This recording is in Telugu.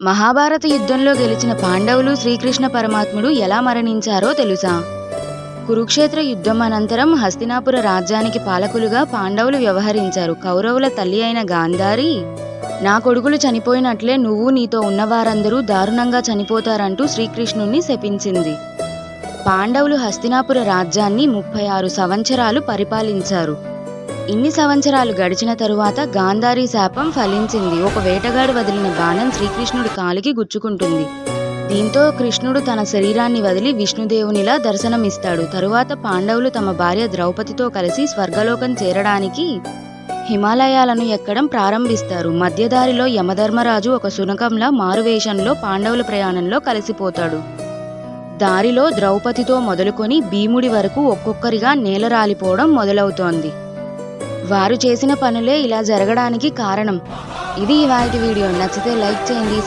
మహాభారత యుద్ధంలో గెలిచిన పాండవులు శ్రీకృష్ణ పరమాత్ముడు ఎలా మరణించారో తెలుసా? కురుక్షేత్ర యుద్ధం అనంతరం హస్తినాపుర రాజ్యానికి పాలకులుగా పాండవులు వ్యవహరించారు. కౌరవుల తల్లి అయిన గాంధారి, నా కొడుకులు చనిపోయినట్లే నువ్వు నీతో ఉన్నవారందరూ దారుణంగా చనిపోతారంటూ శ్రీకృష్ణుణ్ణి శపించింది. పాండవులు హస్తినాపుర రాజ్యాన్ని 36 సంవత్సరాలు పరిపాలించారు. ఇన్ని సంవత్సరాలు గడిచిన తరువాత గాంధారి శాపం ఫలించింది. ఒక వేటగాడు వదిలిన బాణం శ్రీకృష్ణుడి కాలికి గుచ్చుకుంటుంది. దీంతో కృష్ణుడు తన శరీరాన్ని వదిలి విష్ణుదేవునిలా దర్శనమిస్తాడు. తరువాత పాండవులు తమ భార్య ద్రౌపదితో కలిసి స్వర్గలోకం చేరడానికి హిమాలయాలను ఎక్కడం ప్రారంభిస్తారు. మధ్యదారిలో యమధర్మరాజు ఒక శునకంలా మారువేషంలో పాండవుల ప్రయాణంలో కలిసిపోతాడు. దారిలో ద్రౌపదితో మొదలుకొని భీముడి వరకు ఒక్కొక్కరిగా నేల రాలిపోవడం మొదలవుతోంది. వారు చేసిన పనులే ఇలా జరగడానికి కారణం. ఇది ఇవాల్టి వీడియో. నచ్చితే లైక్ చేయండి.